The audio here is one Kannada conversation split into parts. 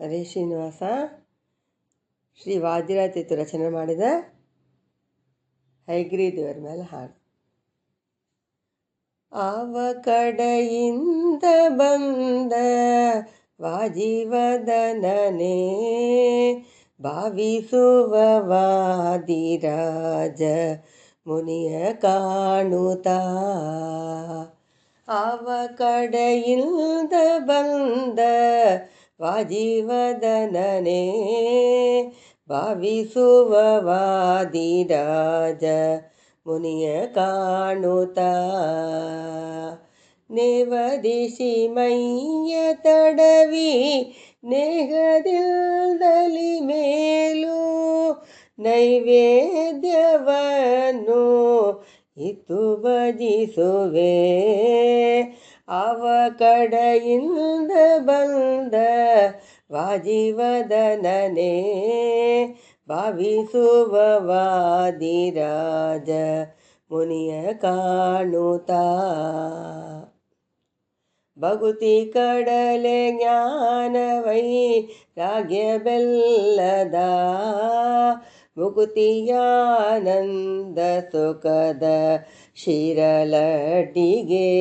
ಹರೇ ಶ್ರೀನಿವಾಸ. ಶ್ರೀ ವಾದಿರಾಜ ರಚನೆ ಮಾಡಿದ ಹೈಗ್ರೀ ದೇವರ ಮೇಲೆ ಹಾಡು. ಆವ ಕಡೆಯಿಂದ ಬಂದ ವಾಜಿವದನನೇ ಭಾವಿಸುವ ವಾದಿರಾಜ ಮುನಿಯ ಕಾಣುತ್ತಾ. ಆವ ಕಡೆಯಿಂದ ಬಂದ ವಾಜಿವದನನೇ ಭಾವಿಸುವ ವಾದಿರಾಜ ಮುನಿಯ ಕಾಣುತ್ತಾ. ನೇವದಿಸಿ ಮೈಯ ತಡವಿ ನೇಹದಿಲ್ದಲಿ ಮೇಲು ನೈವೇದ್ಯವನ್ನು ಇತ್ತು ಭಜಿಸುವೆ. ಆವ ಕಡೆಯಿಂದ ಬಂದ ವಾಜಿವದನನೇ ಭಾವಿಸುವ ವಾದಿರಾಜ ಮುನಿಯ ಕಾಣುತ್ತಾ. ಭಗುತಿ ಕಡಲೆ ಜ್ಞಾನವೈ ರಾಗ್ಯ ಬೆಲ್ಲದ ಮುಕುತಿಯಾನಂದ ಸುಖದ ಶಿರಲಡ್ಡಿಗೆ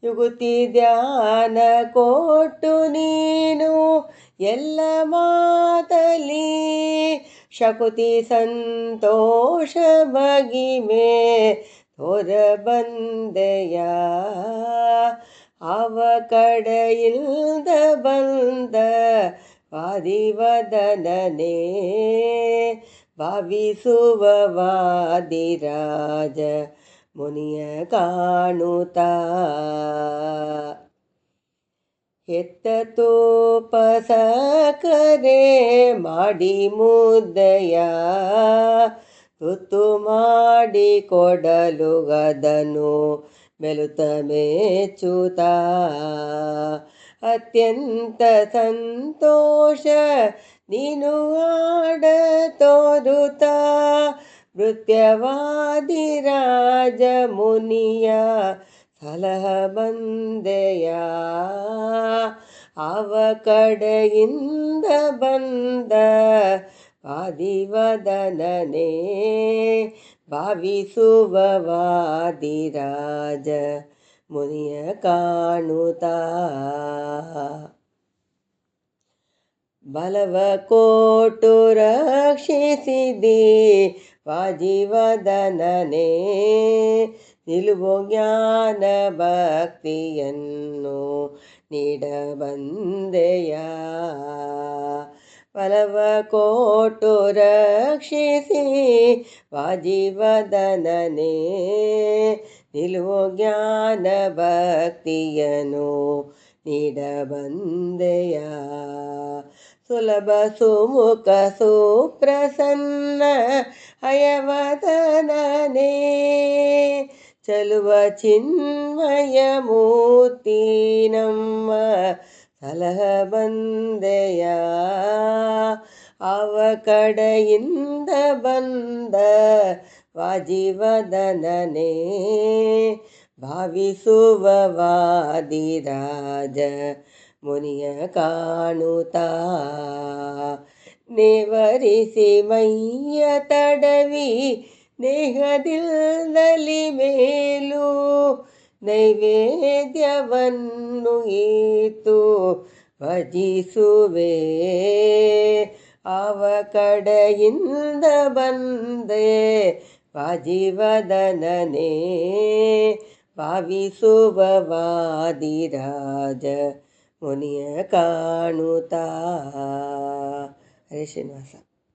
ಯುಗುತಿ ಧ್ಯಾನ ಕೊಟ್ಟು ನೀನು ಎಲ್ಲ ಮಾತಲಿ ಶಕುತಿ ಸಂತೋಷ ಬಗಿಮೆ ತೋರ ಬಂದೆಯ. ಆವ ಕಡೆಯಿಂದ ಬಂದ ವಾದಿವದನನೇ ಭಾವಿಸುವ ವಾದಿರಾಜ ಮುನಿಯ ಕಾಣುತ್ತಾ. ಹೆತ್ತ ತೂಪ ಸಕ್ಕರೆ ಮಾಡಿ ಮುದ್ದೆಯ ತುತ್ತು ಮಾಡಿ ಕೊಡಲು ಅದನ್ನು ಮೆಲುತ ಮೆಚ್ಚುತ್ತಾ. ಅತ್ಯಂತ ಸಂತೋಷ ನೀನು ಆಡ ತೋರುತ್ತಾ ನೃತ್ಯವಾದಿರಾಜ ಮುನಿಯ ಸಲಹ ಬಂದೆಯ. ಆವ ಕಡೆಯಿಂದ ಬಂದ ವಾದಿವದನನೇ ಭಾವಿಸುವ ವಾದಿರಾಜ ಮುನಿಯ ಕಾಣುತ್ತಾ. ಬಲವ ಕೊಟ್ಟು ರಕ್ಷಿಸಿದಿ ವಾಜಿವದನನೇ ನಿಲುವು ಜ್ಞಾನ ಭಕ್ತಿಯನ್ನು ನೀಡಬಂದೆಯ. ಬಲವ ಕೊಟ್ಟು ರಕ್ಷಿಸಿ ವಾಜಿವದನನೇ ನಿಲುವು ಜ್ಞಾನ ಭಕ್ತಿಯನ್ನು ನೀಡಬಂದೆಯ. ಸುಲಭ ಸುಮುಖ ಸುಪ್ರಸನ್ನ ಹಯವದನನೇ ಚಲುವ ಚಿನ್ಮಯ ಮೂರ್ತಿ ನಮ್ಮ ಸಲಹ ಬಂದೆಯ. ಆವ ಕಡೆಯಿಂದ ಬಂದ ವಾಜಿವದನನೇ ಭಾವಿಸುವ ವಾದಿರಾಜ ಮುನಿಯ ಕಾಣುತ್ತಾ. ನೇವರಿಸಿ ಮೈಯ ತಡವಿ ನೇಹದಿಲ್ದಲಿ ಮೇಲು ನೈವೇದ್ಯವನ್ನು ಇತ್ತು ಭಜಿಸುವೆ. ಆವ ಕಡೆಯಿಂದ ಬಂದೆ ವಾಜಿವದನನೇ ಭಾವಿಸುವ ವಾದಿರಾಜ ಮುನಿಯ ಕಾಣುತ್ತಾ. ಹರೇ ಶ್ರೀನಿವಾಸ.